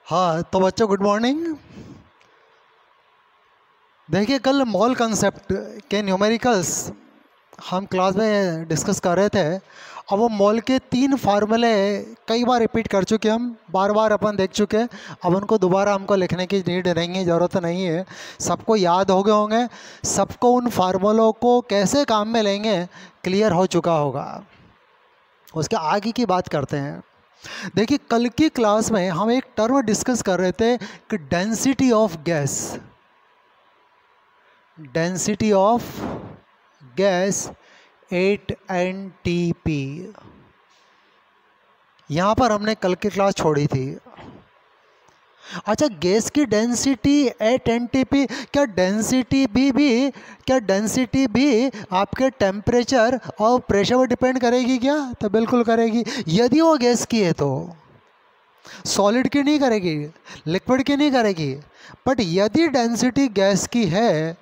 हाँ तो बच्चों गुड मॉर्निंग। देखिए कल मॉल कंसेप्ट के न्यूमेरिकल्स हम क्लास में डिस्कस कर रहे थे। अब वो मॉल के 3 फार्मूले कई बार रिपीट कर चुके, हम बार बार अपन देख चुके। अब उनको दोबारा हमको लिखने की नीड नहीं है, ज़रूरत नहीं है, सबको याद हो गए होंगे। सबको उन फार्मूलों को कैसे काम में लेंगे क्लियर हो चुका होगा। उसके आगे की बात करते हैं। देखिए कल की क्लास में हम एक टर्म डिस्कस कर रहे थे कि density of gas. Density of gas 8 NTP। यहाँ पर हमने कल की क्लास छोड़ी थी। अच्छा, गैस की डेंसिटी 8 NTP, क्या डेंसिटी भी आपके टेम्परेचर और प्रेशर पर डिपेंड करेगी क्या? तो बिल्कुल करेगी। यदि वो गैस की है तो सॉलिड की नहीं करेगी, लिक्विड की नहीं करेगी। बट यदि डेंसिटी गैस की है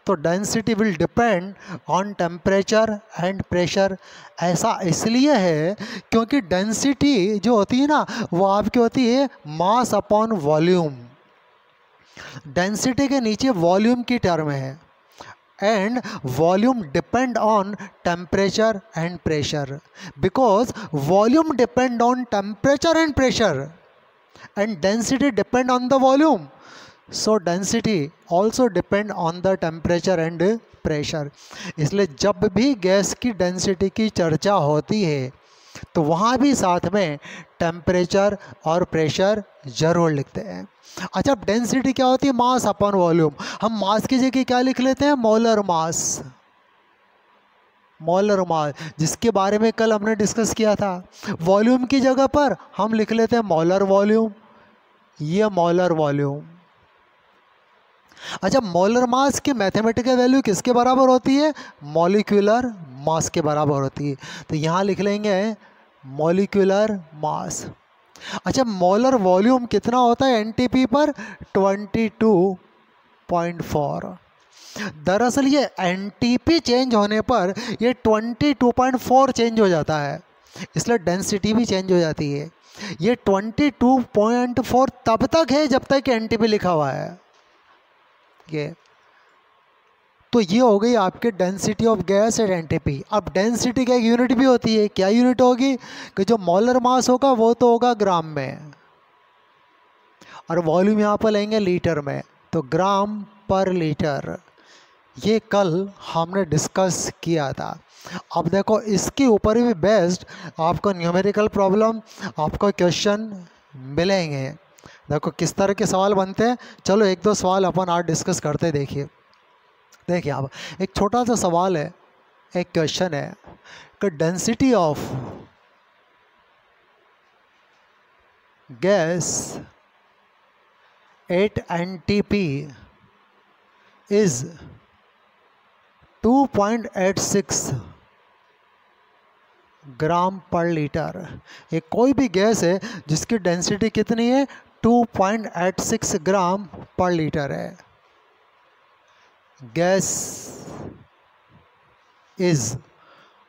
तो density will depend on temperature and pressure. ऐसा इसलिए है क्योंकि डेंसिटी जो होती है ना वो आपकी होती है मास अपॉन वॉल्यूम। डेंसिटी के नीचे वॉल्यूम की टर्म है and volume depend on temperature and pressure, because volume depend on temperature and pressure and density depend on the volume, so density also depend on the temperature and pressure। इसलिए जब भी gas की density की चर्चा होती है तो वहाँ भी साथ में टेम्परेचर और प्रेशर जरूर लिखते हैं। अच्छा, डेंसिटी क्या होती है? Mass upon volume. हम मास की जगह क्या लिख लेते हैं? Molar mass. मोलर मास जिसके बारे में कल हमने डिस्कस किया था। वॉल्यूम की जगह पर हम लिख लेते हैं मोलर वॉल्यूम। ये मोलर वॉल्यूम। अच्छा, मोलर मास की मैथमेटिकल वैल्यू किसके बराबर होती है? मॉलिक्यूलर मास के बराबर होती है। तो यहाँ लिख लेंगे मॉलिक्यूलर मास। अच्छा, मोलर वॉल्यूम कितना होता है एनटीपी पर? 22.4। दरअसल ये एनटीपी चेंज होने पर ये 22.4 चेंज हो जाता है, इसलिए डेंसिटी भी चेंज हो जाती है। ये 22.4 तब तक है जब तक एनटीपी लिखा हुआ है। ये तो ये हो गई आपके density of gas at NTP. अब डेंसिटी का एक यूनिट भी होती है। क्या यूनिट होगी? कि जो मोलर मास होगा वो तो होगा ग्राम में, और वॉल्यूम यहाँ पर लेंगे लीटर में, तो ग्राम पर लीटर। ये कल हमने डिस्कस किया था। अब देखो इसके ऊपर भी बेस्ड आपको न्यूमेरिकल प्रॉब्लम, आपको क्वेश्चन मिलेंगे। देखो किस तरह के सवाल बनते हैं। चलो एक दो सवाल अपन आज डिस्कस करते। देखिए आप, एक छोटा सा सवाल है, एक क्वेश्चन है कि density of gas 8 NTP is 2.86 gram per litre. एक कोई भी गैस है जिसकी डेंसिटी कितनी है? 2.86 ग्राम पर लीटर है। गैस इज,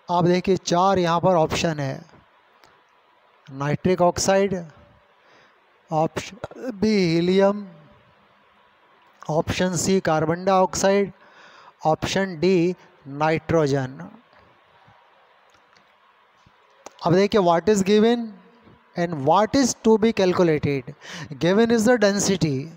आप देखिए 4 यहाँ पर ऑप्शन है। Nitric oxide, option B helium, option C carbon dioxide, option D nitrogen. अब देखिए what is given and what is to be calculated. Given is the density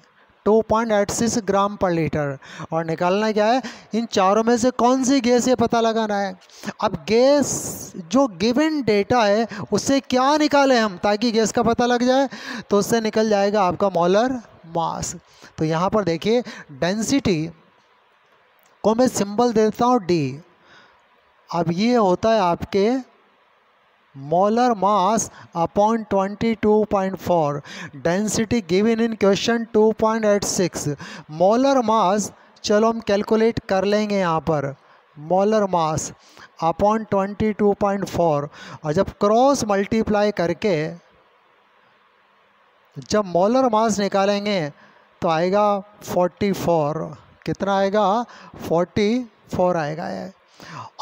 2.86 gram per litre, और निकालना क्या है? इन चारों में से कौन सी गैस है पता लगाना है। अब गैस जो गिवन डेटा है उससे क्या निकालें हम ताकि गैस का पता लग जाए? तो उससे निकल जाएगा आपका मोलर मास। तो यहाँ पर देखिए डेंसिटी को मैं सिंबल देता हूँ डी। अब ये होता है आपके molar mass upon 22.4। Density given in question 2.86। Molar mass चलो हम कैलकुलेट कर लेंगे यहाँ पर। मोलर मास अपॉन 22.4, और जब क्रॉस मल्टीप्लाई करके जब मोलर मास निकालेंगे तो आएगा 44। कितना आएगा? 44 आएगा। ये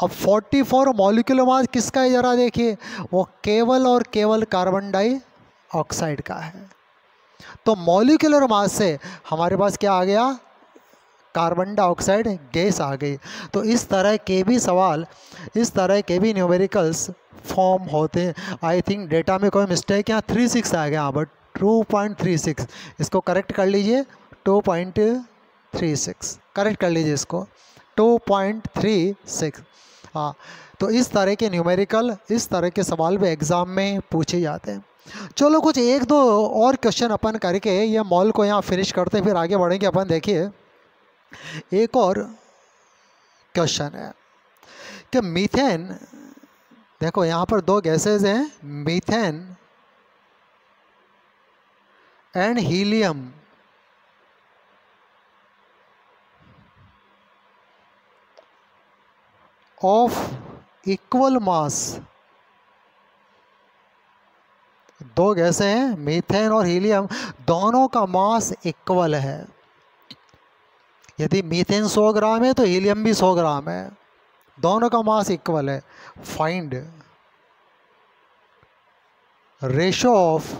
अब 44 मॉलिक्यूलर मास किसका है? ज़रा देखिए, वो केवल और केवल कार्बन डाइऑक्साइड का है। तो मॉलिक्यूलर मास से हमारे पास क्या आ गया, कार्बन डाइऑक्साइड गैस आ गई। तो इस तरह के भी सवाल, इस तरह के भी न्यूमेरिकल्स फॉर्म होते हैं। आई थिंक डेटा में कोई मिस्टेक, यहाँ 36 आ गया, यहाँ पर 2.36, इसको करेक्ट कर लीजिए, 2.36 करेक्ट कर लीजिए इसको, 2.36। हाँ, तो इस तरह के न्यूमेरिकल, इस तरह के सवाल भी एग्ज़ाम में पूछे जाते हैं। चलो कुछ एक दो और क्वेश्चन अपन करके ये मॉल को यहाँ फिनिश करते फिर आगे बढ़ेंगे अपन। देखिए एक और क्वेश्चन है कि मीथेन, देखो यहाँ पर दो गैसेस हैं, methane and helium, of equal मास। दो गैसें हैं मीथेन और हीलियम, दोनों का मास इक्वल है। यदि मीथेन 100 ग्राम है तो हीलियम भी 100 ग्राम है, दोनों का मास इक्वल है। Find ratio of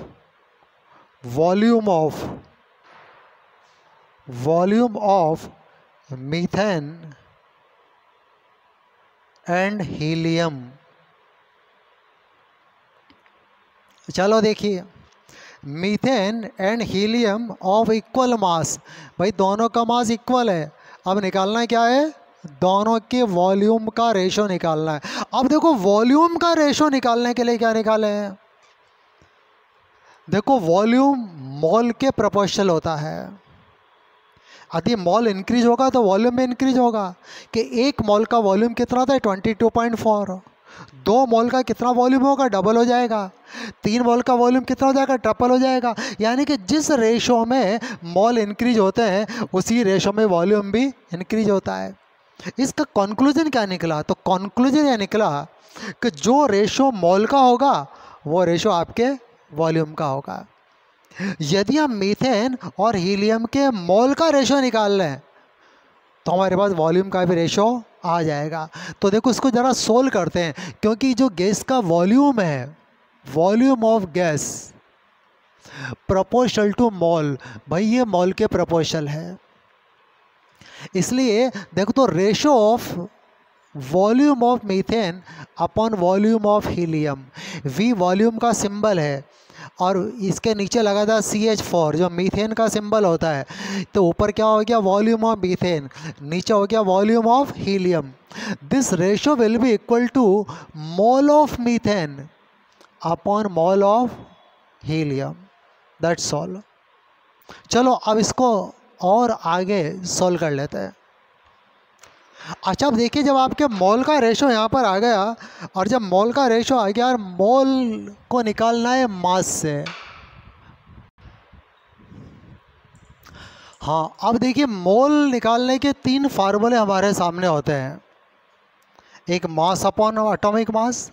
volume of methane and helium. चलो देखिए, methane and helium of equal मास, भाई दोनों का मास इक्वल है। अब निकालना क्या है, दोनों के वॉल्यूम का रेशो निकालना है। अब देखो वॉल्यूम का रेशो निकालने के लिए क्या निकाले हैं, देखो वॉल्यूम मॉल के प्रोपोर्शनल होता है। यदि मॉल इंक्रीज होगा तो वॉल्यूम भी इंक्रीज होगा। कि एक मॉल का वॉल्यूम कितना था, 22.4। 2 मॉल का कितना वॉल्यूम होगा, डबल हो जाएगा। 3 मॉल का वॉल्यूम कितना हो जाएगा, ट्रिपल हो जाएगा। यानी कि जिस रेशो में मॉल इंक्रीज होते हैं उसी रेशो में वॉल्यूम भी इंक्रीज होता है। इसका कंक्लूजन क्या निकला, तो कंक्लूजन यह निकला कि जो रेशो मॉल का होगा वो रेशो आपके वॉल्यूम का होगा। यदि हम मीथेन और हीलियम के मोल का रेशो निकाल लें तो हमारे पास वॉल्यूम का भी रेशो आ जाएगा। तो देखो इसको ज़रा सोल्व करते हैं, क्योंकि जो गैस का वॉल्यूम है, volume of gas proportional to mole, भाई ये मॉल के प्रोपोर्शनल है। इसलिए देखो तो ratio of volume of methane upon volume of helium, V volume का सिंबल है और इसके नीचे लगा था CH4 जो मीथेन का सिंबल होता है। तो ऊपर क्या हो गया, वॉल्यूम ऑफ मीथेन, नीचे हो गया volume of helium. This ratio will be equal to mole of methane upon mole of helium, that's all. चलो अब इसको और आगे सॉल्व कर लेते हैं। अच्छा अब देखिए, जब आपके मोल का रेशो यहाँ पर आ गया और जब मोल का रेशो आ गया और मोल को निकालना है मास से। हाँ अब देखिए, मोल निकालने के 3 फार्मूले हमारे सामने होते हैं। एक mass upon atomic mass,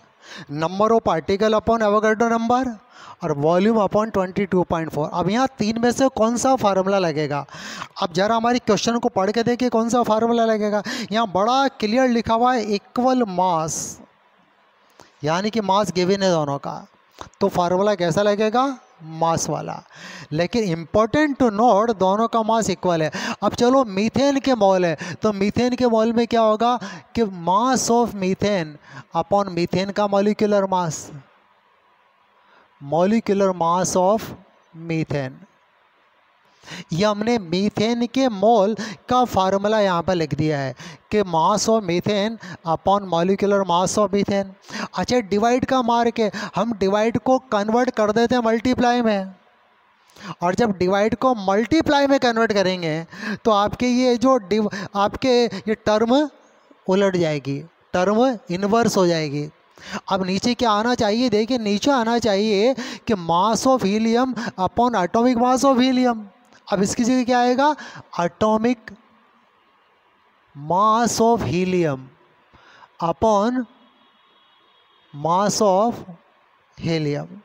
number of particle upon Avogadro number और वॉल्यूम अपॉन 22.4। अब यहाँ 3 में से कौन सा फार्मूला लगेगा, अब जरा हमारी क्वेश्चन को पढ़ के देखिए कौन सा फार्मूला लगेगा। यहाँ बड़ा क्लियर लिखा हुआ है इक्वल मास, यानी कि मास गिवन है दोनों का, तो फार्मूला कैसा लगेगा, मास वाला। लेकिन इम्पोर्टेंट टू नोट, दोनों का मास इक्वल है। अब चलो मीथेन के मोल है, तो मीथेन के मोल में क्या होगा कि mass of methane upon methane का molecular mass, molecular mass of methane. ये हमने मीथेन के मोल का फार्मूला यहाँ पर लिख दिया है कि mass of methane upon molecular mass of methane. अच्छा डिवाइड का मार के हम डिवाइड को कन्वर्ट कर देते हैं मल्टीप्लाई में, और जब डिवाइड को मल्टीप्लाई में कन्वर्ट करेंगे तो आपके ये जो आपके ये टर्म उलट जाएगी, टर्म इन्वर्स हो जाएगी। अब नीचे क्या आना चाहिए, देखिए नीचे आना चाहिए कि mass of helium upon atomic mass of helium. अब इसकी जगह क्या आएगा, atomic mass of helium upon mass of helium.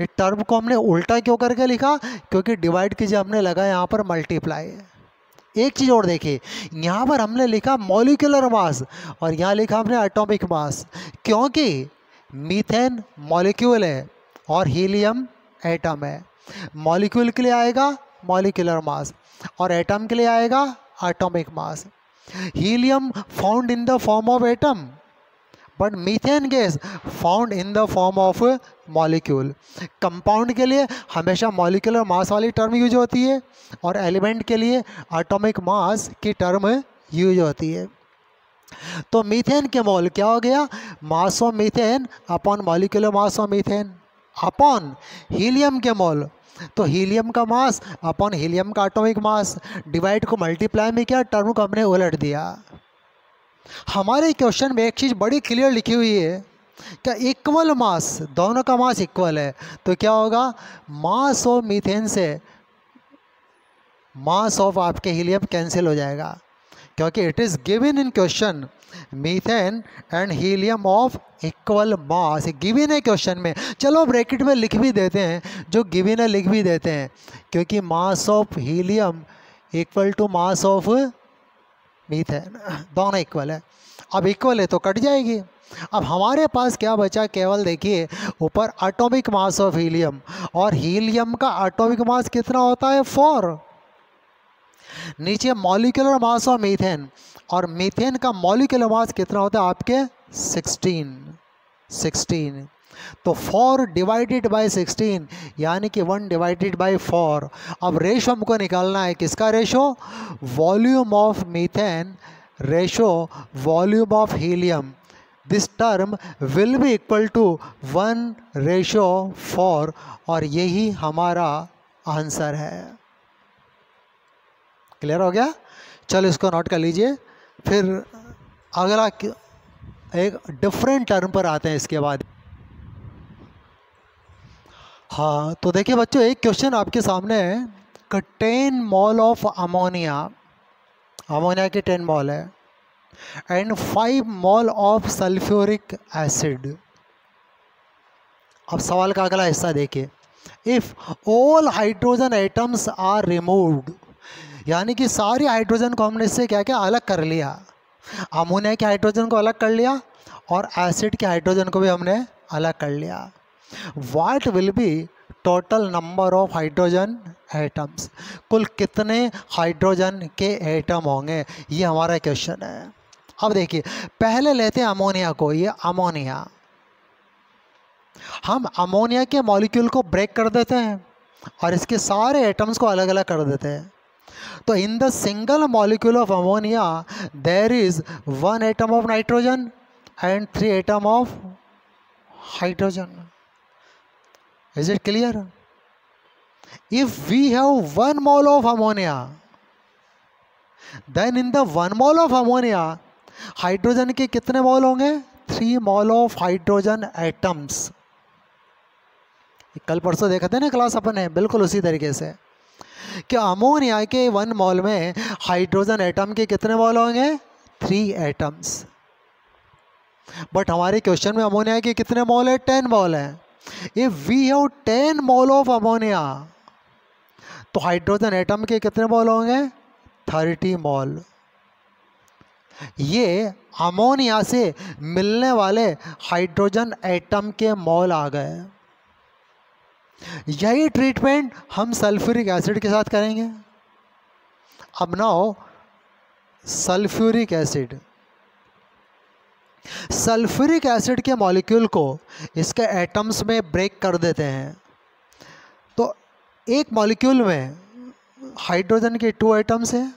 ये टर्म को हमने उल्टा क्यों करके लिखा, क्योंकि डिवाइड कीजिए हमने लगा यहाँ पर मल्टीप्लाई। एक चीज़ और देखिए, यहाँ पर हमने लिखा मॉलिक्यूलर मास और यहाँ लिखा हमने एटॉमिक मास, क्योंकि मीथेन मॉलिक्यूल है और हीलियम एटम है। मॉलिक्यूल के लिए आएगा मॉलिक्यूलर मास और एटम के लिए आएगा atomic mass. Helium found in the form of atom but methane gas found in the form of molecule. Compound के लिए हमेशा मॉलिक्यूलर मास वाली टर्म यूज होती है और एलिमेंट के लिए एटॉमिक मास की टर्म यूज होती है। तो मीथेन के मोल क्या हो गया, मास of methane upon molecular mass of methane upon helium के मोल, तो हीलियम का मास अपॉन हीलियम का एटॉमिक मास, डिवाइड को मल्टीप्लाई में किया, टर्म को हमने उलट दिया। हमारे क्वेश्चन में एक चीज़ बड़ी क्लियर लिखी हुई है क्या इक्वल मास, दोनों का मास इक्वल है, तो क्या होगा मास ऑफ मीथेन से मास ऑफ आपके हीलियम कैंसिल हो जाएगा, क्योंकि it is given in question methane and helium of equal mass, given है क्वेश्चन में। चलो ब्रैकेट में लिख भी देते हैं, जो गिवन है लिख भी देते हैं, क्योंकि mass of helium equal to mass of methane, दोनों इक्वल है। अब इक्वल है तो कट जाएगी। अब हमारे पास क्या बचा, केवल देखिए ऊपर एटॉमिक मास ऑफ हीलियम, और हीलियम का एटॉमिक मास कितना होता है 4, नीचे मॉलिक्यूलर मास ऑफ मीथेन, और मीथेन का मॉलिक्यूलर मास कितना होता है आपके 16। तो 4 डिवाइडेड बाई 16 यानी कि 1 डिवाइडेड बाई 4। अब रेशो हमको निकालना है, किसका ratio, volume of methane ratio volume of helium. This term will be equal to 1:4 और यही हमारा आंसर है। क्लियर हो गया, चलो इसको नोट कर लीजिए। फिर अगला एक डिफरेंट टर्म पर आते हैं इसके बाद। हाँ तो देखिए बच्चों, एक क्वेश्चन आपके सामने है कि 10 मोल ऑफ अमोनिया, अमोनिया के 10 मोल है, and 5 mole of sulphuric acid. अब सवाल का अगला हिस्सा देखिए, if all hydrogen atoms are removed, यानी कि सारी हाइड्रोजन को हमने इससे क्या क्या अलग कर लिया, अमोनिया के हाइड्रोजन को अलग कर लिया और एसिड के हाइड्रोजन को भी हमने अलग कर लिया। What will be total number of hydrogen atoms, कुल कितने हाइड्रोजन के एटम होंगे, ये हमारा क्वेश्चन है। अब देखिए पहले लेते हैं अमोनिया को, ये अमोनिया, हम अमोनिया के मॉलिक्यूल को ब्रेक कर देते हैं और इसके सारे एटम्स को अलग अलग कर देते हैं। तो in the single molecule of ammonia there is 1 atom of nitrogen and 3 atom of hydrogen. Is it clear? If we have 1 mole of ammonia, then in the 1 mole of ammonia, hydrogen के कितने मोल होंगे, 3 मोल of hydrogen atoms. कल परसों देखा था ना class अपन है, बिल्कुल उसी तरीके से कि अमोनिया के 1 मोल में हाइड्रोजन एटम के कितने मोल होंगे, 3 एटम्स। बट हमारे क्वेश्चन में अमोनिया के कितने मोल है, 10 मोल है। If we have 10 mole of ammonia, तो हाइड्रोजन एटम के कितने मोल होंगे, 30 मोल। ये अमोनिया से मिलने वाले हाइड्रोजन एटम के मोल आ गए। यही ट्रीटमेंट हम सल्फ्यूरिक एसिड के साथ करेंगे। अब now sulphuric acid, sulphuric acid के मॉलिक्यूल को इसके एटम्स में ब्रेक कर देते हैं। तो एक मॉलिक्यूल में हाइड्रोजन के 2 एटम्स हैं,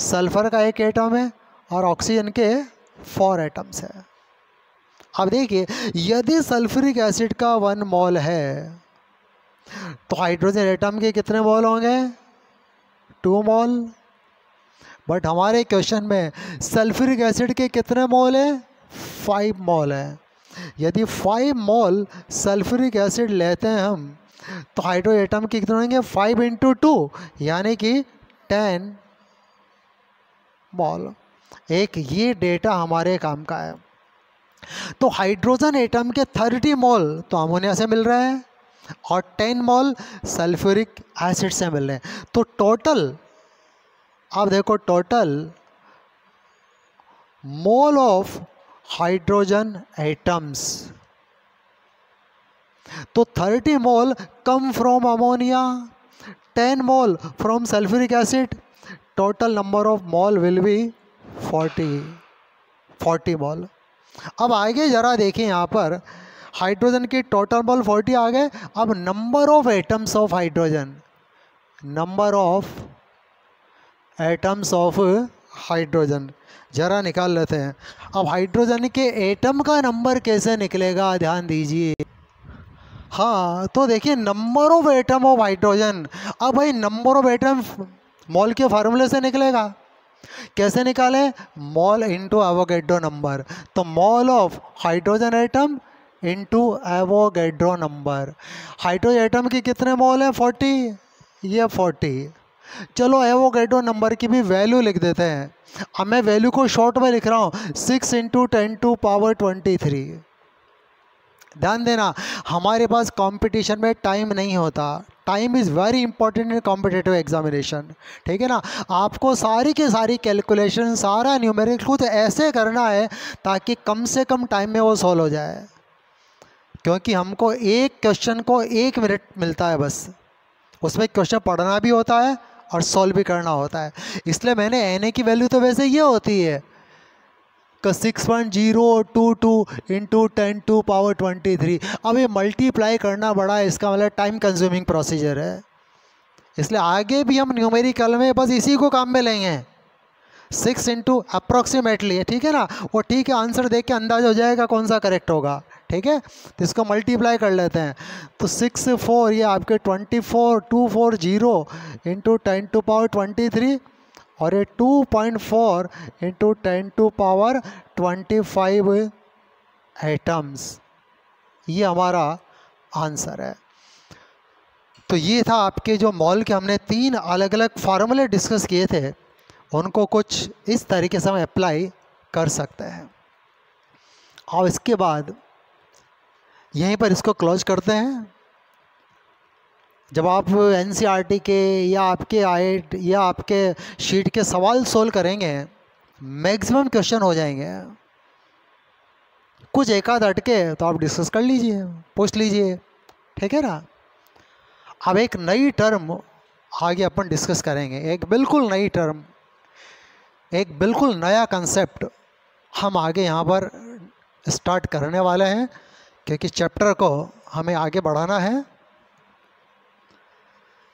सल्फर का 1 एटम है और ऑक्सीजन के 4 एटम्स है। अब देखिए यदि सल्फ्यूरिक एसिड का 1 मोल है तो हाइड्रोजन एटम के कितने मोल होंगे, 2 मोल। बट हमारे क्वेश्चन में सल्फ्यूरिक एसिड के कितने मोल है, 5 मोल है। यदि 5 मोल सल्फ्यूरिक एसिड लेते हैं हम तो हाइड्रोजन एटम के कितने होंगे, 5 × 2 यानी कि 10 मोल। एक ये डेटा हमारे काम का है। तो हाइड्रोजन एटम के 30 मोल तो अमोनिया से मिल रहे हैं और 10 मोल सल्फ्यूरिक एसिड से मिल रहे हैं। तो टोटल आप देखो, total mole of hydrogen atoms तो 30 mole come from ammonia, 10 mole from sulphuric acid, total number of mole will be 40 mole. अब आगे ज़रा देखें, यहाँ पर हाइड्रोजन की टोटल मोल 40 आ गए। अब number of atoms of hydrogen, number of atoms of hydrogen ज़रा निकाल लेते हैं। अब हाइड्रोजन के एटम का नंबर कैसे निकलेगा, ध्यान दीजिए। हाँ, तो देखिए number of atom of hydrogen. अब भाई नंबर ऑफ एटम मॉल के फार्मूले से निकलेगा। कैसे निकालें, मॉल इंटू एवोगैड्रो नंबर। तो mall of hydrogen atom into Avogadro number. Hydrogen atom की कितने मॉल हैं, 40, ये 40। चलो एवोगैड्रो नंबर की भी वैल्यू लिख देते हैं। अब मैं वैल्यू को शॉर्ट में लिख रहा हूँ, 6 × 10⁻23। ध्यान देना, हमारे पास कंपटीशन में टाइम नहीं होता। Time is very important in competitive examination, ठीक है ना। आपको सारी की सारी कैलकुलेशन, सारा न्यूमेरिकल खुद ऐसे करना है ताकि कम से कम टाइम में वो सॉल्व हो जाए, क्योंकि हमको एक क्वेश्चन को 1 मिनट मिलता है बस। उसमें क्वेश्चन पढ़ना भी होता है और सॉल्व भी करना होता है। इसलिए मैंने Na की वैल्यू तो वैसे ये होती है कि 6.022 × 10⁻23। अब ये मल्टीप्लाई करना बड़ा है, इसका मतलब टाइम कंज्यूमिंग प्रोसीजर है। इसलिए आगे भी हम न्यूमेरिकल में बस इसी को काम में लेंगे, 6 × अप्रॉक्सीमेटली, ठीक है ना। वो ठीक है, आंसर देख के अंदाज़ हो जाएगा कौन सा करेक्ट होगा, ठीक है। तो इसको मल्टीप्लाई कर लेते हैं। तो 6 4 ये आपके 240 × 10⁻23 और ये 2.4 × 10⁻25 एटम्स, ये हमारा आंसर है। तो ये था आपके जो मॉल के हमने 3 अलग अलग फार्मूले डिस्कस किए थे, उनको कुछ इस तरीके से हम अप्लाई कर सकते हैं। और इसके बाद यहीं पर इसको क्लोज करते हैं। जब आप NCERT के या आपके शीट के सवाल सोल्व करेंगे, मैक्सिमम क्वेश्चन हो जाएंगे। कुछ एक आध अटके तो आप डिस्कस कर लीजिए, पूछ लीजिए, ठीक है ना। अब एक नई टर्म आगे अपन डिस्कस करेंगे, एक बिल्कुल नई टर्म, एक बिल्कुल नया कंसेप्ट हम आगे यहाँ पर स्टार्ट करने वाले हैं, क्योंकि चैप्टर को हमें आगे बढ़ाना है।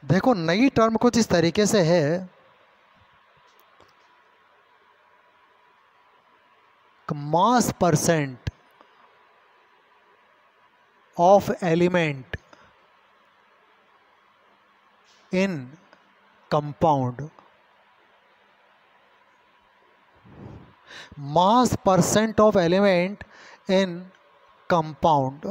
देखो नई टर्म कुछ इस तरीके से है, मास percent of element in compound. Mass percent of element in compound.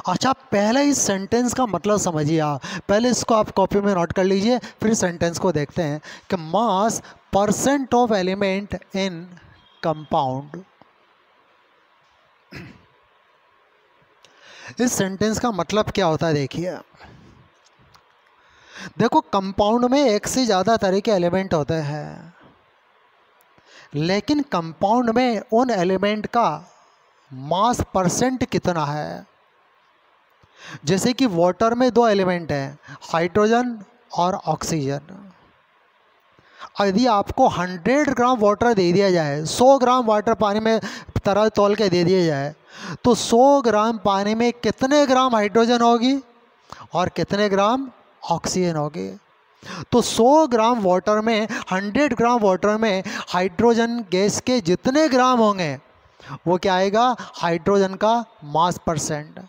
अच्छा, पहले इस सेंटेंस का मतलब समझिए आप। पहले इसको आप कॉपी में नोट कर लीजिए, फिर सेंटेंस को देखते हैं कि mass percent of element in compound. इस सेंटेंस का मतलब क्या होता है, देखिए। देखो कंपाउंड में एक से ज़्यादा तरह के एलिमेंट होते हैं, लेकिन कंपाउंड में उन एलिमेंट का मास परसेंट कितना है। जैसे कि वाटर में 2 एलिमेंट हैं, हाइड्रोजन और ऑक्सीजन। यदि आपको 100 ग्राम वाटर दे दिया जाए, 100 ग्राम वाटर पानी में तरह तौल के दे दिया जाए, तो 100 ग्राम पानी में कितने ग्राम हाइड्रोजन होगी और कितने ग्राम ऑक्सीजन होगी। तो 100 ग्राम वाटर में, 100 ग्राम वाटर में हाइड्रोजन गैस के जितने ग्राम होंगे वो क्या आएगा, हाइड्रोजन का मास परसेंट।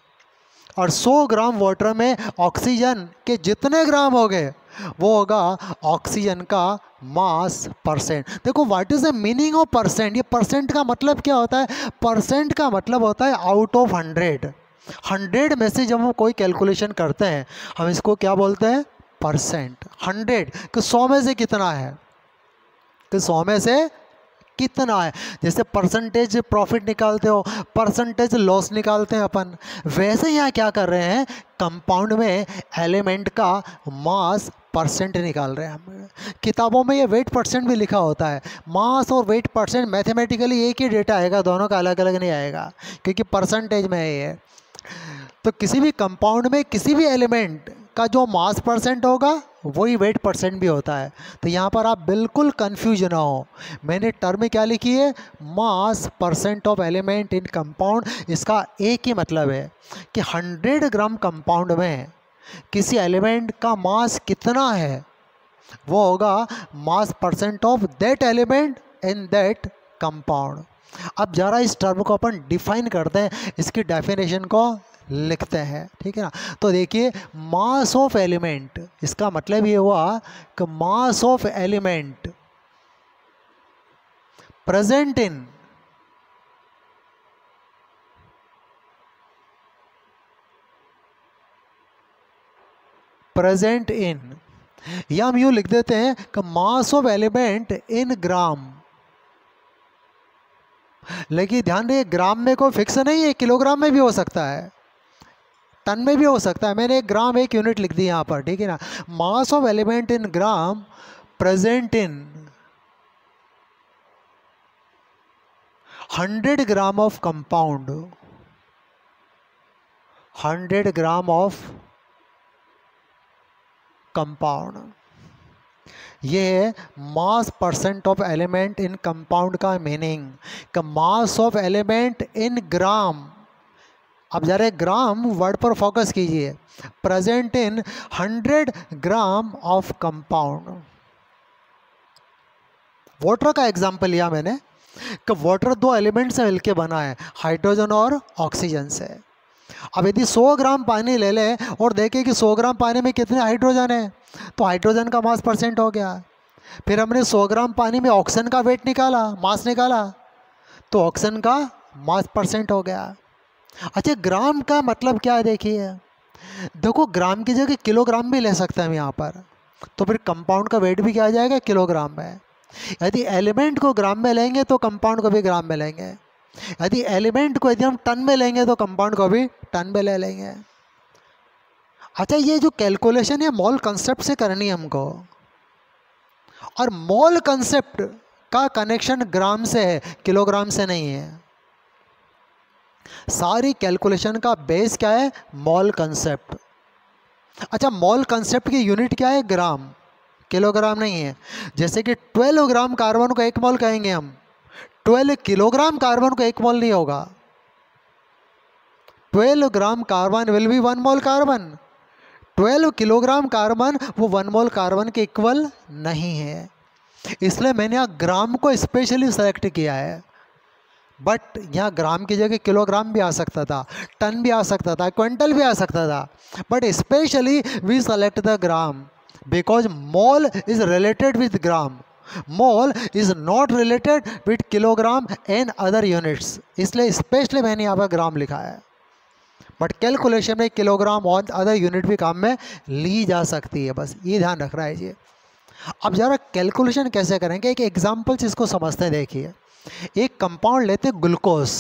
और 100 ग्राम वाटर में ऑक्सीजन के जितने ग्राम होंगे वो होगा ऑक्सीजन का मास परसेंट। देखो what is the meaning of percent. ये परसेंट का मतलब क्या होता है, परसेंट का मतलब होता है आउट ऑफ 100। 100 में से जब हम कोई कैलकुलेशन करते हैं, हम इसको क्या बोलते हैं, परसेंट। 100 कि 100 में से कितना है, कि 100 में से कितना है। जैसे परसेंटेज प्रॉफिट निकालते हो, परसेंटेज लॉस निकालते हैं अपन, वैसे यहाँ क्या कर रहे हैं, कंपाउंड में एलिमेंट का मास परसेंट निकाल रहे हैं हम। किताबों में ये वेट परसेंट भी लिखा होता है। मास और वेट परसेंट मैथमेटिकली एक ही डेटा आएगा, दोनों का अलग अलग नहीं आएगा, क्योंकि परसेंटेज में है ये। तो किसी भी कंपाउंड में किसी भी एलिमेंट का जो मास परसेंट होगा वही वेट परसेंट भी होता है। तो यहाँ पर आप बिल्कुल कंफ्यूज ना हो, मैंने टर्म क्या लिखी है, मास percent of element in compound. इसका एक ही मतलब है कि 100 ग्राम कंपाउंड में किसी एलिमेंट का मास कितना है, वो होगा मास percent of that element in that compound. अब ज़रा इस टर्म को अपन डिफाइन करते हैं, इसकी डेफिनेशन को लिखते हैं, ठीक है ना। तो देखिए मास ऑफ एलिमेंट, इसका मतलब ये हुआ कि mass of element present in या हम यूँ लिख देते हैं कि मास ऑफ एलिमेंट इन ग्राम। लेकिन ध्यान रखिए ग्राम में कोई फिक्स नहीं है, किलोग्राम में भी हो सकता है, टन में भी हो सकता है। मैंने एक ग्राम एक यूनिट लिख दी यहाँ पर, ठीक है ना। Mass of element in gram present in 100 gram of compound, 100 gram of compound, ये है मास percent of element in compound का मीनिंग। का मास ऑफ एलिमेंट इन ग्राम, अब जरा ग्राम वर्ड पर फोकस कीजिए, present in 100 gram of compound. Water का example लिया मैंने कि वाटर दो एलिमेंट से मिलकर बना है, हाइड्रोजन और ऑक्सीजन से। अब यदि 100 ग्राम पानी ले लें और देखें कि 100 ग्राम पानी में कितने हाइड्रोजन है, तो हाइड्रोजन का मास परसेंट हो गया। फिर हमने 100 ग्राम पानी में ऑक्सीजन का वेट निकाला, मास निकाला, तो ऑक्सीजन का मास परसेंट हो गया। अच्छा ग्राम का मतलब क्या है, देखिए देखो ग्राम की जगह किलोग्राम भी ले सकते हैं हम यहाँ पर, तो फिर कंपाउंड का वेट भी क्या आ जाएगा, किलोग्राम में। यदि एलिमेंट को ग्राम में लेंगे तो कंपाउंड को भी ग्राम में लेंगे, यदि एलिमेंट को यदि हम टन में लेंगे तो कंपाउंड को भी टन में ले लेंगे। अच्छा ये जो कैलकुलेशन है मोल कंसेप्ट से करनी है हमको, और मोल कंसेप्ट का कनेक्शन ग्राम से है, किलोग्राम से नहीं है। सारी कैलकुलेशन का बेस क्या है, मोल कंसेप्ट। अच्छा मोल कंसेप्ट की यूनिट क्या है, ग्राम, किलोग्राम नहीं है। जैसे कि 12 ग्राम कार्बन को 1 मोल कहेंगे हम, 12 किलोग्राम कार्बन को 1 मोल नहीं होगा। 12 ग्राम carbon will B 1 mole carbon, 12 kilogram carbon वो 1 मोल कार्बन के इक्वल नहीं है। इसलिए मैंने यहाँ ग्राम को स्पेशली सेलेक्ट किया है। बट यहाँ ग्राम की जगह किलोग्राम भी आ सकता था, टन भी आ सकता था, क्विंटल भी आ सकता था, but specially we select the gram because mole is related with gram, mole is not related with kilogram and other units. इसलिए स्पेशली मैंने यहाँ पर ग्राम लिखा है, बट कैलकुलेशन में किलोग्राम और अदर यूनिट भी काम में ली जा सकती है, बस ये ध्यान रखना है जी। अब ज़रा कैलकुलेशन कैसे करेंगे, एक एग्जाम्पल से इसको समझते हैं। देखिए एक कंपाउंड लेते हैं ग्लूकोज,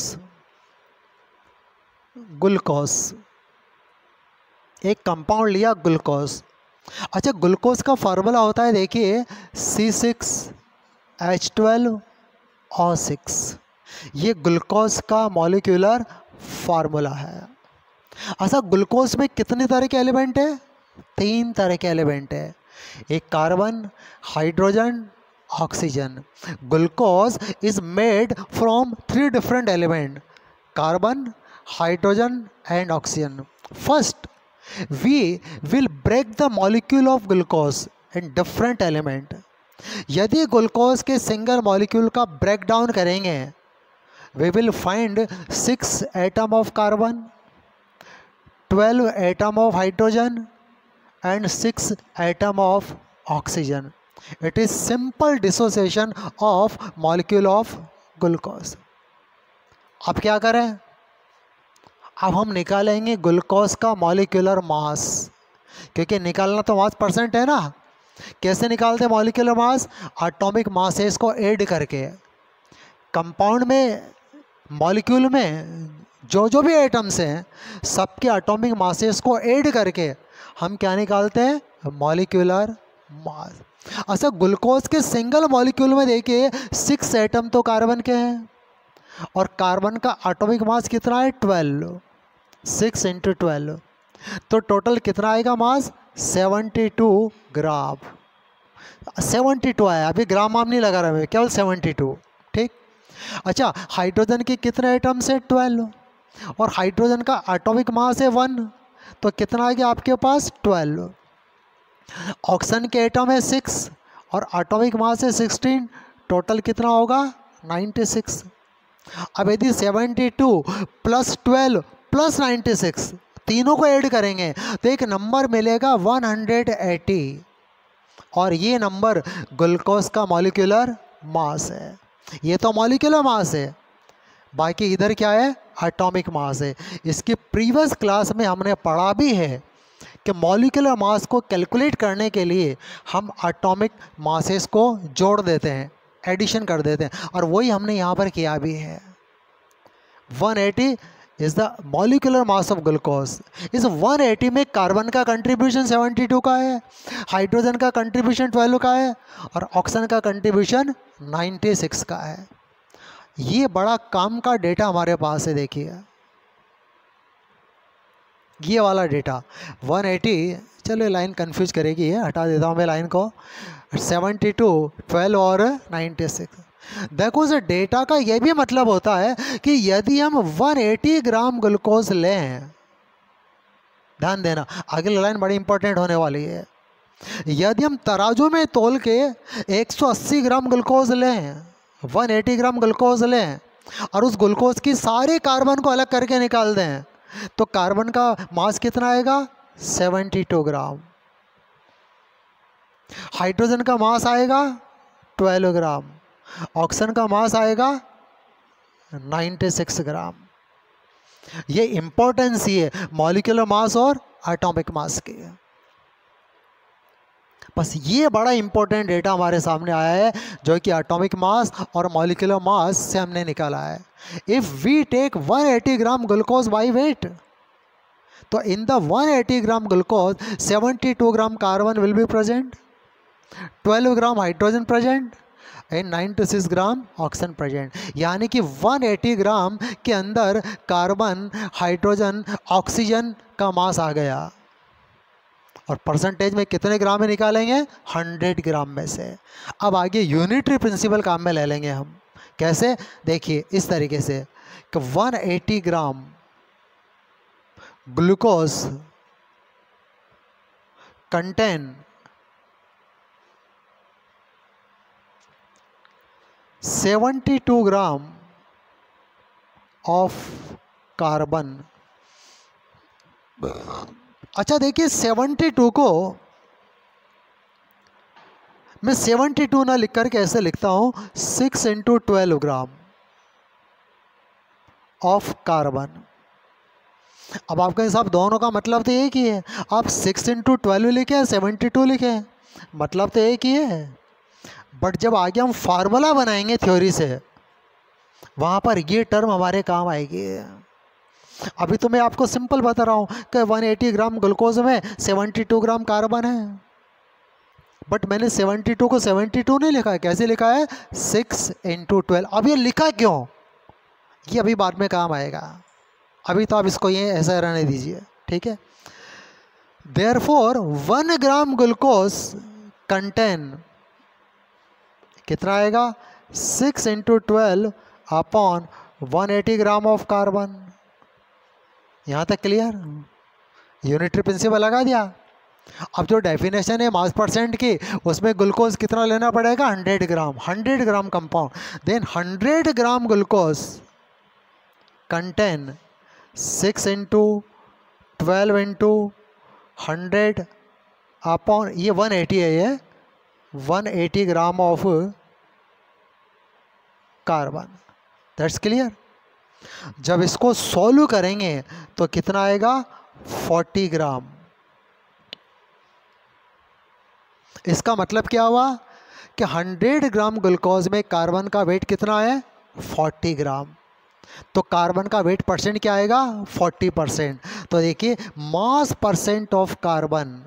एक कंपाउंड लिया ग्लूकोज। अच्छा ग्लूकोज का फार्मूला होता है देखिए C6H12O6, ये ग्लूकोज का मॉलिक्यूलर फार्मूला है। अच्छा ग्लूकोज में कितने तरह के एलिमेंट है, 3 तरह के एलिमेंट है, एक carbon, hydrogen, oxygen. Glucose is made from 3 different element, carbon, hydrogen and oxygen. First we will break the molecule of glucose in different element। यदि ग्लूकोज के सिंगल मॉलिक्यूल का ब्रेक डाउन करेंगे, we will find 6 atom of carbon, 12 atom of hydrogen and 6 atom of oxygen। It is simple dissociation of molecule of glucose। अब क्या करें, अब हम निकालेंगे ग्लूकोज का मॉलिक्यूलर मास, क्योंकि निकालना तो मास परसेंट है ना। कैसे निकालते हैं मॉलिक्यूलर मास, एटॉमिक मासेस को ऐड करके। कंपाउंड में मॉलिक्यूल में जो भी एटम्स हैं सबके एटॉमिक मासेस को ऐड करके हम क्या निकालते हैं, मॉलिक्यूलर मास। अच्छा ग्लूकोज के सिंगल मॉलिक्यूल में देखिए 6 एटम तो कार्बन के हैं और कार्बन का एटॉमिक मास कितना है 12। 6 इंटू 12, तो टोटल कितना आएगा मास? 72 ग्राम। 72 आया, अभी ग्राम वाम नहीं लगा रहा है, केवल 72। ठीक। अच्छा, हाइड्रोजन के कितने एटम्स है? 12, और हाइड्रोजन का एटॉमिक मास है 1, तो कितना आ गया आपके पास? 12। ऑक्सीजन के एटम है 6 और एटॉमिक मास है 16, टोटल कितना होगा? 96। अब यदि 72 प्लस 12 प्लस 96 तीनों को ऐड करेंगे तो एक नंबर मिलेगा 180, और ये नंबर ग्लूकोज का मॉलिक्यूलर मास है। ये तो मॉलिक्यूलर मास है, बाकी इधर क्या है? एटॉमिक मास है। इसकी प्रीवियस क्लास में हमने पढ़ा भी है कि मॉलिक्यूलर मास को कैलकुलेट करने के लिए हम एटॉमिक मासेस को जोड़ देते हैं, एडिशन कर देते हैं, और वही हमने यहाँ पर किया भी है। 180 is the molecular mass of glucose. इस 180 में कार्बन का कंट्रीब्यूशन 72 का है, हाइड्रोजन का कंट्रीब्यूशन 12 का है, और ऑक्सीजन का कंट्रीब्यूशन 96 का है। ये बड़ा काम का डेटा हमारे पास है। देखिए ये वाला डेटा 180, चलो लाइन कंफ्यूज करेगी, ये हटा देता हूँ मैं लाइन को। 72, 12 और 96। देखो इस डेटा का ये भी मतलब होता है कि यदि हम 180 ग्राम ग्लूकोज लें, ध्यान देना अगली लाइन बड़ी इंपॉर्टेंट होने वाली है, यदि हम तराजू में तोल के 180 ग्राम ग्लूकोज लें, 180 ग्राम ग्लूकोज लें, और उस ग्लूकोज की सारे कार्बन को अलग करके निकाल दें, तो कार्बन का मास कितना आएगा? 72 ग्राम। हाइड्रोजन का मास आएगा 12 ग्राम, ऑक्सीजन का मास आएगा 96 ग्राम। ये इंपॉर्टेंस ही है मॉलिक्यूलर मास और एटॉमिक मास की। बस ये बड़ा इंपॉर्टेंट डेटा हमारे सामने आया है जो कि एटॉमिक मास और मॉलिक्यूलर मास से हमने निकाला है। If we take 180 gram glucose by weight, तो in the 180 gram glucose 72 gram carbon will be present, 12 gram hydrogen present and 96 gram oxygen present. यानी कि 180 ग्राम के अंदर कार्बन, हाइड्रोजन, ऑक्सीजन का मास आ गया। और परसेंटेज में कितने ग्राम में निकालेंगे? 100 ग्राम में से। अब आगे यूनिटरी प्रिंसिपल काम में ले लेंगे हम। कैसे? देखिए इस तरीके से कि 180 gram glucose contain 72 gram of carbon. अच्छा देखिए 72 को मैं 72 ना लिख कर कैसे लिखता हूँ? 6 इंटू 12 ग्राम ऑफ कार्बन। अब आपका हिसाब दोनों का मतलब तो एक ही है। आप 6 इंटू 12 लिखे, 72 लिखे, मतलब तो एक ही है। बट जब आगे हम फार्मूला बनाएंगे थ्योरी से, वहाँ पर ये टर्म हमारे काम आएगी। अभी तो मैं आपको सिंपल बता रहा हूँ कि 180 ग्राम ग्लूकोज में 72 ग्राम कार्बन है, बट मैंने 72 को 72 नहीं लिखा है। कैसे लिखा है? 6 इंटू 12। अब ये लिखा क्यों, ये अभी बाद में काम आएगा। अभी तो आप इसको ये ऐसा रहने दीजिए, ठीक है। देयरफॉर 1 ग्राम ग्लूकोज कंटेन कितना आएगा? 6 into 12 upon 180 gram of carbon. यहाँ तक क्लियर? यूनिटरी प्रिंसिपल लगा दिया। अब जो डेफिनेशन है मास परसेंट की, उसमें ग्लूकोज कितना लेना पड़ेगा? 100 gram. 100 gram compound, then 100 gram glucose contain 6 into 12 into 100 upon, ये 180 है, ये 180 gram of carbon. That's clear. जब इसको सॉल्व करेंगे तो कितना आएगा? 40 ग्राम। इसका मतलब क्या हुआ कि 100 ग्राम ग्लूकोज में कार्बन का वेट कितना है? 40 ग्राम। तो कार्बन का वेट परसेंट क्या आएगा? 40%। तो देखिए मास परसेंट ऑफ कार्बन,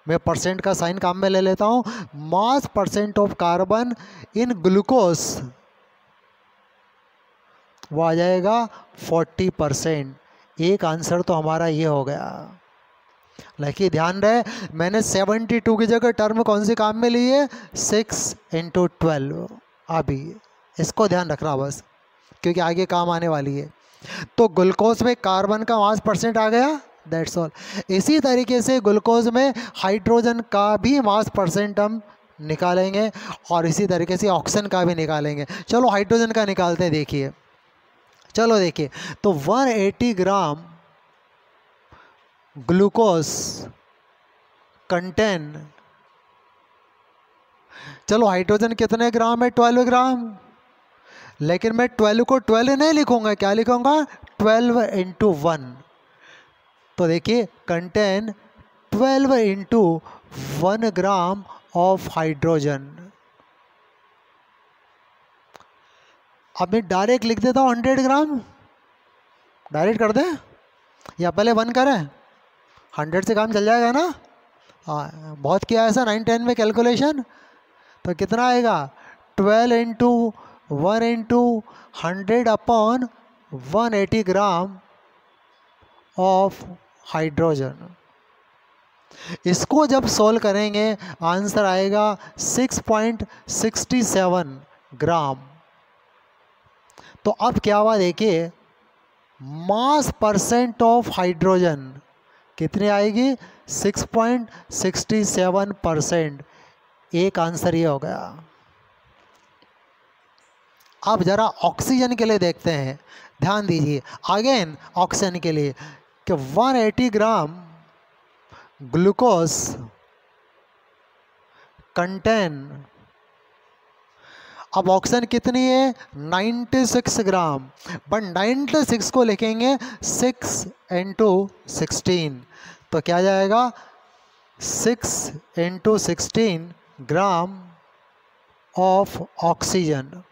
मैं परसेंट का साइन काम में ले लेता हूँ। मास percent of carbon in glucose वो आ जाएगा 40%। एक आंसर तो हमारा ये हो गया। लेकिन ध्यान रहे, मैंने 72 की जगह टर्म कौन सी काम में ली है, 6 × 12। अभी इसको ध्यान रखना बस, क्योंकि आगे काम आने वाली है। तो ग्लूकोज में कार्बन का मास परसेंट आ गया, दैट्स ऑल। इसी तरीके से ग्लूकोज में हाइड्रोजन का भी मास परसेंट हम निकालेंगे, और इसी तरीके से ऑक्सीजन का भी निकालेंगे। चलो हाइड्रोजन का निकालते हैं, देखिए। चलो देखिए, तो 180 ग्राम ग्लूकोज कंटेन, चलो हाइड्रोजन कितने ग्राम है, 12 ग्राम। लेकिन मैं 12 को 12 नहीं लिखूंगा, क्या लिखूंगा, 12 × 1। तो देखिए, कंटेन 12 × 1 ग्राम ऑफ हाइड्रोजन। अब मैं डायरेक्ट लिख देता हूँ 100 ग्राम, डायरेक्ट कर दें या पहले 1 करें, 100 से काम चल जाएगा ना। हाँ, बहुत किया ऐसा 9, 10 में कैलकुलेशन। तो कितना आएगा, 12 × 1 × 100 अपॉन 180 ग्राम ऑफ हाइड्रोजन। इसको जब सोल्व करेंगे आंसर आएगा 6.67 ग्राम। तो अब क्या हुआ देखिए, मास परसेंट ऑफ हाइड्रोजन कितनी आएगी, 6.67%। एक आंसर ये हो गया। अब जरा ऑक्सीजन के लिए देखते हैं, ध्यान दीजिए। अगेन ऑक्सीजन के लिए कि 180 ग्राम ग्लूकोज कंटेन, अब ऑक्सीजन कितनी है, 96 ग्राम। बट 96 को लिखेंगे 6 × 16, तो क्या जाएगा, 6 × 16 ग्राम ऑफ ऑक्सीजन।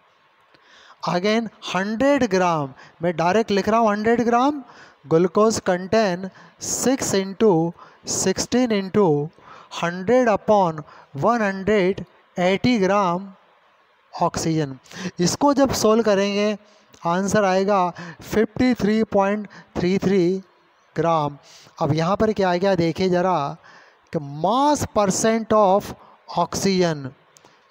अगेन 100 ग्राम, मैं डायरेक्ट लिख रहा हूँ 100 gram glucose contain 6 × 16 × 100 upon 180 gram oxygen. इसको जब सोल्व करेंगे आंसर आएगा 53.33 ग्राम। अब यहाँ पर क्या आ गया देखिए ज़रा, कि मास परसेंट ऑफ ऑक्सीजन,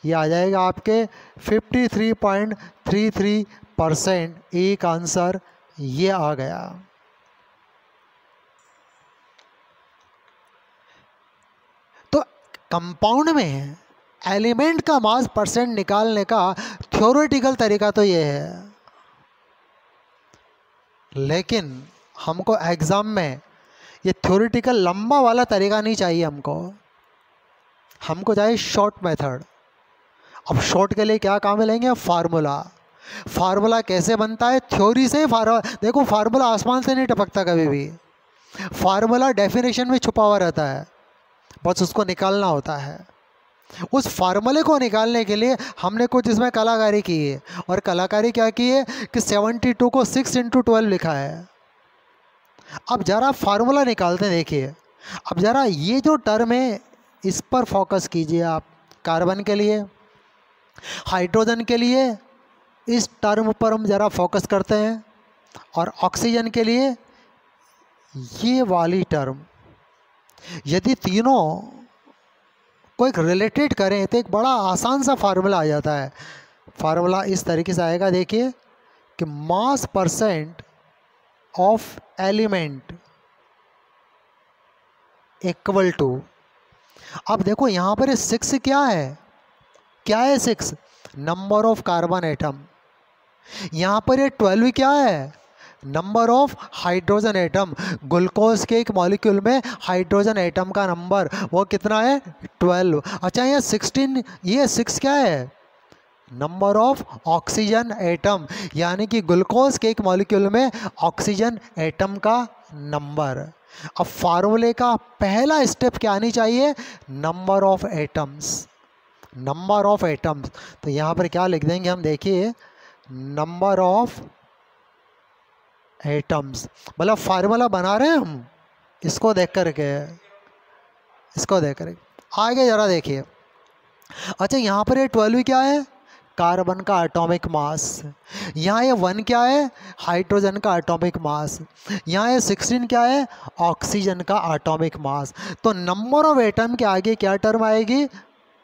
ये आ जाएगा आपके 53.33%। एक आंसर ये आ गया। तो कंपाउंड में एलिमेंट का मास परसेंट निकालने का थ्योरेटिकल तरीका तो ये है, लेकिन हमको एग्जाम में ये थ्योरेटिकल लंबा वाला तरीका नहीं चाहिए। हमको चाहिए शॉर्ट मेथड। अब शॉर्ट के लिए क्या काम में लेंगे, फार्मूला। फार्मूला कैसे बनता है, थ्योरी से फार्मूला। देखो फार्मूला आसमान से नहीं टपकता कभी भी, फार्मूला डेफिनेशन में छुपा हुआ रहता है, बस उसको निकालना होता है। उस फार्मूले को निकालने के लिए हमने कुछ इसमें कलाकारी की है। और कलाकारी क्या की है कि 72 को 6 × 12 लिखा है। अब ज़रा फार्मूला निकालते हैं, देखिए। अब ज़रा ये जो टर्म है इस पर फोकस कीजिए आप। कार्बन के लिए, हाइड्रोजन के लिए इस टर्म पर हम ज़रा फोकस करते हैं, और ऑक्सीजन के लिए ये वाली टर्म। यदि तीनों को एक रिलेटेड करें तो एक बड़ा आसान सा फार्मूला आ जाता है। फार्मूला इस तरीके से आएगा, देखिए, कि mass percent of element equal to, अब देखो यहाँ पर 6 क्या है, 6 नंबर ऑफ कार्बन एटम। यहाँ पर ये 12 क्या है, number of hydrogen atom. Glucose के एक मॉलिक्यूल में हाइड्रोजन एटम का नंबर वो कितना है, 12। अच्छा ये 16, ये 6 क्या है, नंबर ऑफ ऑक्सीजन एटम, यानी कि ग्लूकोज के एक मॉलिक्यूल में ऑक्सीजन एटम का नंबर। अब फार्मूले का पहला स्टेप क्या आनी चाहिए, number of atoms, number of atoms. तो यहाँ पर क्या लिख देंगे हम, देखिए, नंबर ऑफ एटम्स। मतलब फार्मूला बना रहे हैं हम इसको देख करके, इसको देख करके। आगे ज़रा देखिए। अच्छा यहाँ पर ये 12 क्या है, कार्बन का एटॉमिक मास, यहाँ ये 1 क्या है, हाइड्रोजन का एटॉमिक मास, यहाँ ये 16 क्या है, ऑक्सीजन का एटॉमिक मास। तो नंबर ऑफ एटम के आगे क्या टर्म आएगी,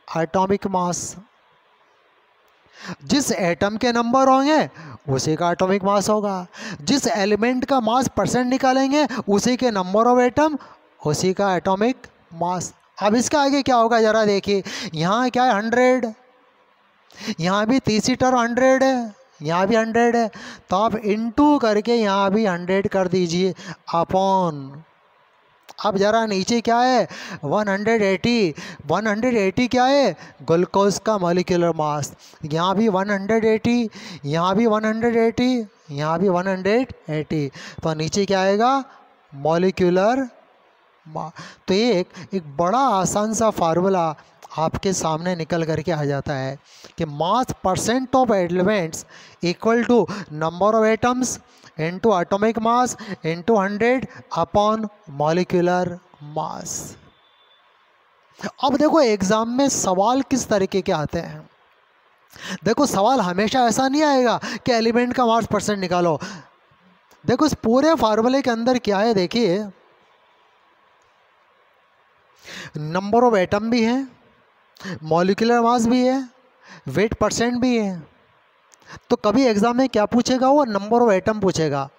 एटॉमिक मास। जिस एटम के नंबर होंगे उसी का एटॉमिक मास होगा, जिस एलिमेंट का मास परसेंट निकालेंगे उसी के नंबर ऑफ एटम उसी का एटॉमिक मास। अब इसके आगे क्या होगा जरा देखिए, यहाँ क्या है 100, यहाँ भी तीसरी टर्म 100 है, यहाँ भी 100 है, तो आप इनटू करके यहाँ भी 100 कर दीजिए अपॉन। अब जरा नीचे क्या है 180, 180 क्या है, ग्लूकोज का मॉलिक्यूलर मास, यहाँ भी 180, यहाँ भी 180, यहाँ भी 180, तो नीचे क्या आएगा, मॉलिक्यूलर मास। तो एक बड़ा आसान सा फार्मूला आपके सामने निकल करके आ जाता है कि mass percent of elements equal to number of atoms into atomic mass into 100 upon molecular mass. अब देखो एग्जाम में सवाल किस तरीके के आते हैं। देखो सवाल हमेशा ऐसा नहीं आएगा कि एलिमेंट का मास परसेंट निकालो। देखो इस पूरे फार्मूले के अंदर क्या है, देखिए नंबर ऑफ एटम भी है, मॉलिक्यूलर मास भी है, वेट परसेंट भी है। तो कभी एग्जाम में क्या पूछेगा, वो नंबर ऑफ एटम पूछेगा,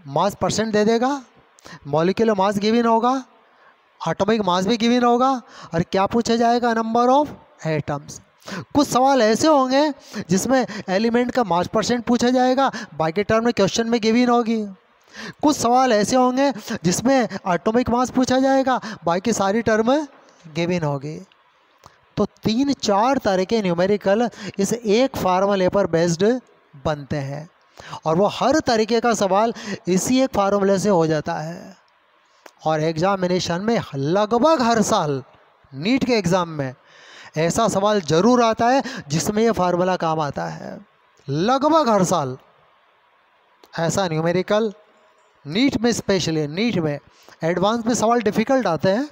मास परसेंट दे देगा, मॉलिक्यूलर मास गिवन होगा, एटॉमिक मास भी गिवन होगा, और क्या पूछा जाएगा, नंबर ऑफ एटम्स। कुछ सवाल ऐसे होंगे जिसमें एलिमेंट का मास परसेंट पूछा जाएगा, बाकी टर्म में क्वेश्चन में गिवन होगी। कुछ सवाल ऐसे होंगे जिसमें एटॉमिक मास पूछा जाएगा, बाकी सारी टर्म गिवन होगी। तो 3-4 तरह के न्यूमेरिकल इस एक फार्मूले पर बेस्ड बनते हैं, और वो हर तरीके का सवाल इसी एक फार्मूले से हो जाता है। और एग्जामिनेशन में लगभग हर साल नीट के एग्ज़ाम में ऐसा सवाल ज़रूर आता है जिसमें ये फार्मूला काम आता है। लगभग हर साल ऐसा न्यूमेरिकल नीट में, स्पेशली नीट में। एडवांस में सवाल डिफ़िकल्ट आते हैं,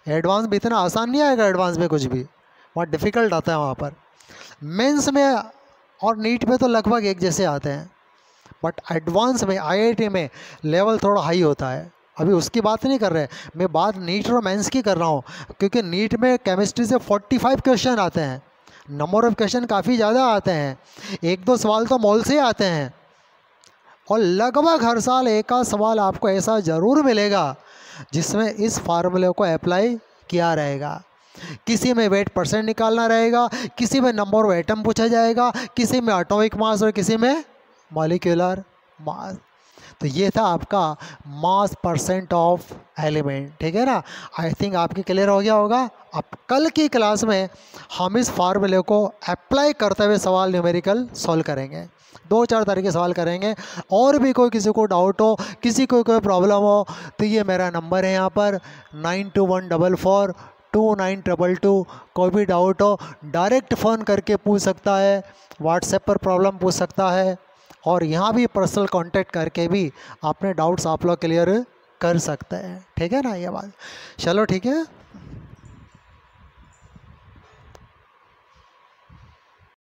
एडवांस में इतना आसान नहीं आएगा, एडवांस में कुछ भी बहुत डिफ़िकल्ट आता है वहाँ पर। मेंस में और नीट में तो लगभग एक जैसे आते हैं, बट एडवांस में आईआईटी में लेवल थोड़ा हाई होता है। अभी उसकी बात नहीं कर रहे, मैं बात नीट और मेंस की कर रहा हूँ, क्योंकि नीट में केमिस्ट्री से 45 क्वेश्चन आते हैं, नंबर ऑफ़ क्वेश्चन काफ़ी ज़्यादा आते हैं, 1-2 सवाल तो मॉल से आते हैं, और लगभग हर साल एक आध सवाल आपको ऐसा ज़रूर मिलेगा जिसमें इस फार्मूले को अप्लाई किया रहेगा। किसी में वेट परसेंट निकालना रहेगा, किसी में नंबर ऑफ एटम पूछा जाएगा, किसी में एटॉमिक मास और किसी में मॉलिक्यूलर मास। तो ये था आपका मास परसेंट ऑफ एलिमेंट, ठीक है ना। आई थिंक आपके क्लियर हो गया होगा। अब कल की क्लास में हम इस फार्मूले को अप्लाई करते हुए सवाल न्यूमेरिकल सॉल्व करेंगे, 2-4 तरह के सवाल करेंगे। और भी कोई किसी को डाउट हो, किसी को कोई प्रॉब्लम हो, तो ये मेरा नंबर है यहाँ पर 9214422922। कोई भी डाउट हो डायरेक्ट फ़ोन करके पूछ सकता है, व्हाट्सएप पर प्रॉब्लम पूछ सकता है, और यहाँ भी पर्सनल कांटेक्ट करके भी अपने डाउट्स आप लोग क्लियर कर सकते हैं, ठीक है ना। ये बात चलो ठीक है।